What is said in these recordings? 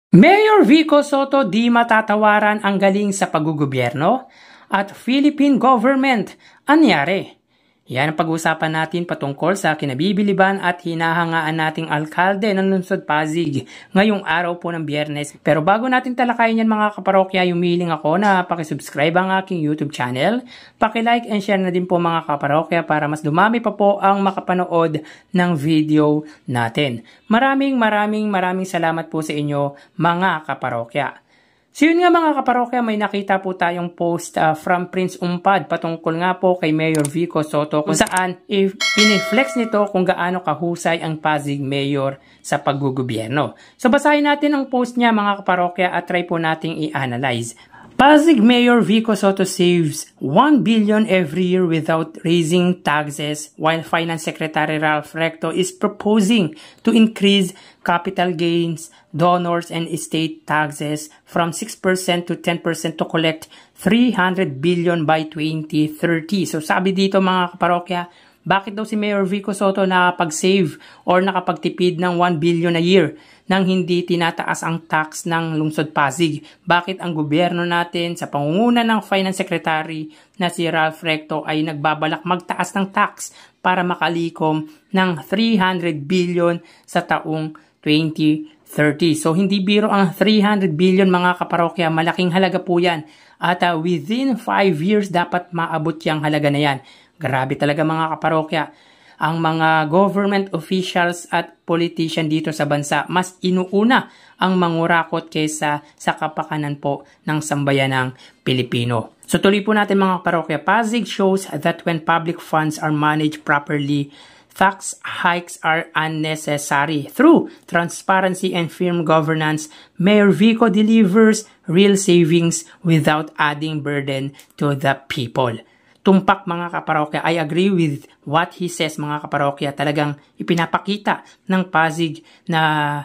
Mayor Vico Soto di matatawaran ang galing sa paggugobyerno at Philippine government. Anyari? Yan ang pag-uusapan natin patungkol sa kinabibiliban at hinahangaan nating alkalde ng Lungsod Pasig ngayong araw po ng Biyernes. Pero bago natin talakayin yan mga kaparokya, humiling ako na pakisubscribe ang aking YouTube channel. Paki-like and share na din po mga kaparokya para mas dumami pa po ang makapanood ng video natin. Maraming salamat po sa inyo mga kaparokya. So yun nga mga kaparokya, may nakita po tayong post from Prince Umpad patungkol nga po kay Mayor Vico Soto kung saan piniflex nito kung gaano kahusay ang Pasig Mayor sa paggugobyerno. So basahin natin ang post niya mga kaparokya at try po nating i-analyze. Pasig Mayor Vico Soto saves 1 billion every year without raising taxes, while Finance Secretary Ralph Recto is proposing to increase capital gains, donors, and estate taxes from 6% to 10% to collect 300 billion by 2030. So sabi dito mga kaparokya, bakit daw si Mayor Vico Soto nakapag-save or nakapagtipid ng 1 billion a year nang hindi tinataas ang tax ng Lungsod Pasig? Bakit ang gobyerno natin sa pangunguna ng Finance Secretary na si Ralph Recto ay nagbabalak magtaas ng tax para makalikom ng 300 billion sa taong 2030? So hindi biro ang 300 billion mga kaparokya, malaking halaga po yan. At within 5 years dapat maabot yung halaga na yan. Grabe talaga mga kaparokya. Ang mga government officials at politician dito sa bansa mas inuuna ang mangurakot kaysa sa kapakanan po ng sambayanang Pilipino. So tuloy po natin mga kaparokya. Pasig shows that when public funds are managed properly, tax hikes are unnecessary. Through transparency and firm governance, Mayor Vico delivers real savings without adding burden to the people. Tumpak mga kaparokya, I agree with what he says mga kaparokya. Talagang ipinapakita ng Pasig na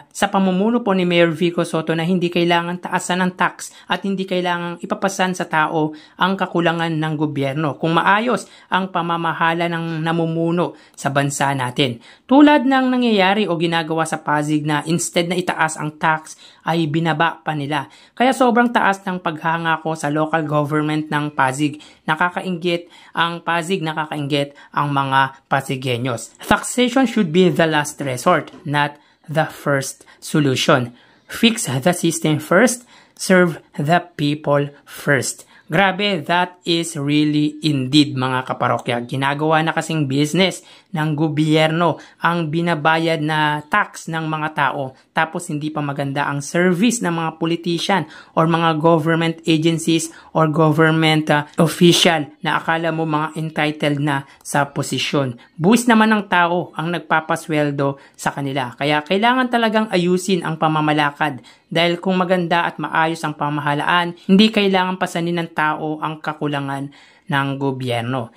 sa pamumuno po ni Mayor Vico Soto na hindi kailangan taasan ng tax at hindi kailangan ipapasan sa tao ang kakulangan ng gobyerno kung maayos ang pamamahala ng namumuno sa bansa natin. Tulad ng nangyayari o ginagawa sa Pasig na instead na itaas ang tax ay binaba pa nila. Kaya sobrang taas ng paghanga ko sa local government ng Pasig. Nakakainggit ang Pasig, nakakainggit ang mga Pasigueños. Taxation should be the last resort, not the first solution. Fix the system first, serve the people first. Grabe, that is really indeed mga kaparokya. Ginagawa na kasing business ng gobyerno ang binabayad na tax ng mga tao tapos hindi pa maganda ang service ng mga politician or mga government agencies or government official na akala mo mga entitled na sa posisyon. Buwis naman ng tao ang nagpapasweldo sa kanila. Kaya kailangan talagang ayusin ang pamamalakad dahil kung maganda at maayos ang pamahalaan, hindi kailangan pasanin ng tao ang kakulangan ng gobyerno.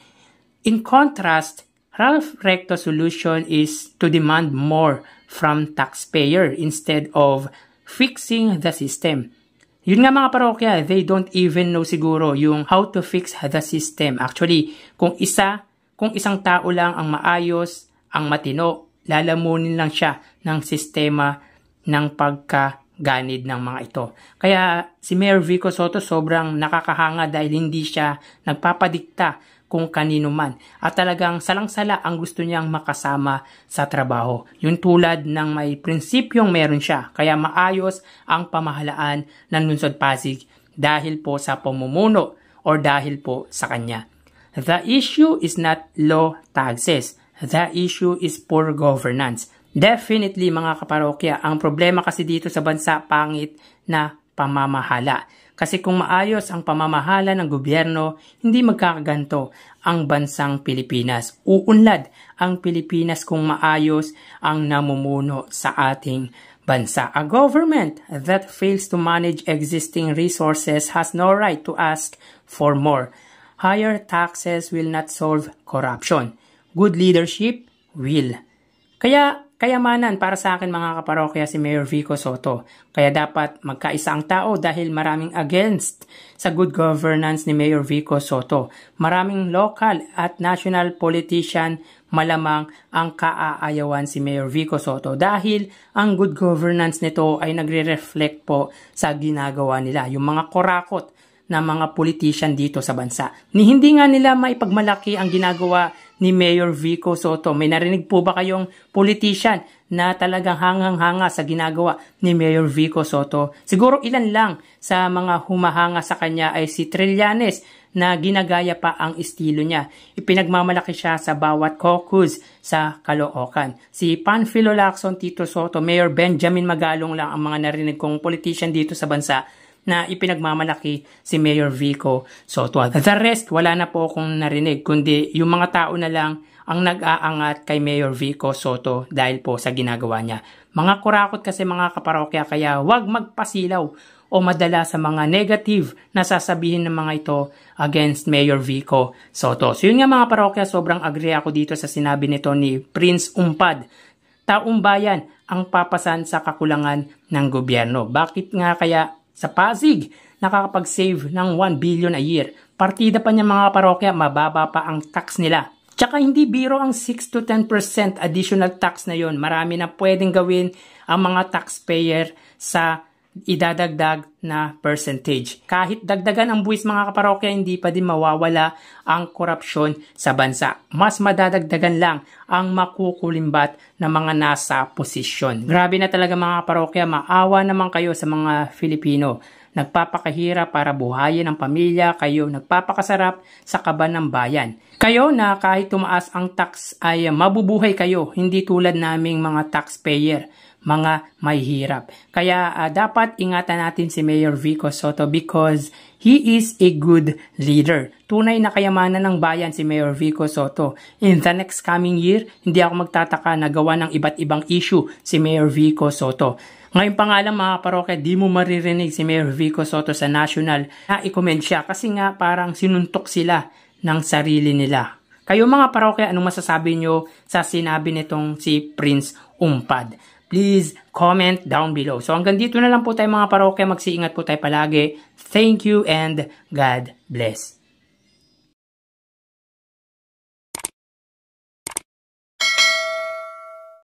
In contrast, Ralph Recto's solution is to demand more from taxpayer instead of fixing the system. Yun nga mga parokya, they don't even know siguro yung how to fix the system. Actually, kung isang tao lang ang maayos, ang matino, lalamunin lang siya ng sistema ng pagkaganid ng mga ito. Kaya si Mayor Vico Soto sobrang nakakahanga dahil hindi siya nagpapadikta kung kanino man. At talagang salang-sala ang gusto niyang makasama sa trabaho. Yung tulad ng may prinsipyong meron siya. Kaya maayos ang pamahalaan ng Lungsod Pasig dahil po sa pamumuno or dahil po sa kanya. The issue is not low taxes. The issue is poor governance. Definitely mga kaparokya, ang problema kasi dito sa bansa pangit na pamamahala. Kasi kung maayos ang pamamahala ng gobyerno, hindi magkakaganto ang bansang Pilipinas. Uunlad ang Pilipinas kung maayos ang namumuno sa ating bansa. A government that fails to manage existing resources has no right to ask for more. Higher taxes will not solve corruption. Good leadership will. Kaya kayamanan para sa akin mga kaparokya si Mayor Vico Sotto. Kaya dapat magkaisa ang tao dahil maraming against sa good governance ni Mayor Vico Sotto. Maraming local at national politician malamang ang kaaayawan si Mayor Vico Sotto dahil ang good governance nito ay nagre-reflect po sa ginagawa nila. Yung mga korakot na mga politician dito sa bansa. Hindi nga nila maipagmalaki ang ginagawa ni Mayor Vico Sotto. May narinig po ba kayong politician na talagang hangang-hanga sa ginagawa ni Mayor Vico Sotto? Siguro ilan lang sa mga humahanga sa kanya ay si Trillanes na ginagaya pa ang estilo niya. Ipinagmamalaki siya sa bawat caucus sa Caloocan. Si Panfilo Lacson, Tito Sotto, Mayor Benjamin Magalong lang ang mga narinig kong politician dito sa bansa na ipinagmamalaki si Mayor Vico Sotto. The rest, wala na po akong narinig, kundi yung mga tao na lang ang nag-aangat kay Mayor Vico Sotto dahil po sa ginagawa niya. Mga kurakot kasi mga kaparokya, kaya wag magpasilaw o madala sa mga negative na sasabihin ng mga ito against Mayor Vico Sotto. So yun nga mga parokya, sobrang agree ako dito sa sinabi nito ni Prince Umpad. Taong bayan ang papasan sa kakulangan ng gobyerno. Bakit nga kaya sa Pasig nakakapag-save ng 1 billion a year? Partida pa niya mga parokya, mababa pa ang tax nila. Tsaka hindi biro ang 6 to 10% additional tax na yon. Marami na pwedeng gawin ang mga taxpayer sa idadagdag na percentage. Kahit dagdagan ang buwis mga kaparokya, hindi pa din mawawala ang korupsyon sa bansa. Mas madadagdagan lang ang makukulimbat na mga nasa posisyon. Grabe na talaga mga kaparokya, maawa naman kayo sa mga Filipino. Nagpapakahirap para buhayin ang pamilya, kayo nagpapakasarap sa kaban ng bayan. Kayo na kahit tumaas ang tax ay mabubuhay kayo, hindi tulad naming mga taxpayer, mga mahihirap. Kaya dapat ingatan natin si Mayor Vico Sotto because he is a good leader. Tunay na kayamanan ng bayan si Mayor Vico Sotto. In the next coming year, hindi ako magtataka na gawa ng iba't ibang issue si Mayor Vico Sotto. Ngayon pa nga lang mga parokya, di mo maririnig si Mayor Vico Sotto sa national na i-comment siya kasi nga parang sinuntok sila ng sarili nila. Kayo mga parokya, anong masasabi nyo sa sinabi nitong si Prince Umpad? Please comment down below. So hanggang dito na lang po tayo mga parokya. Magsiingat po tayo palagi. Thank you and God bless.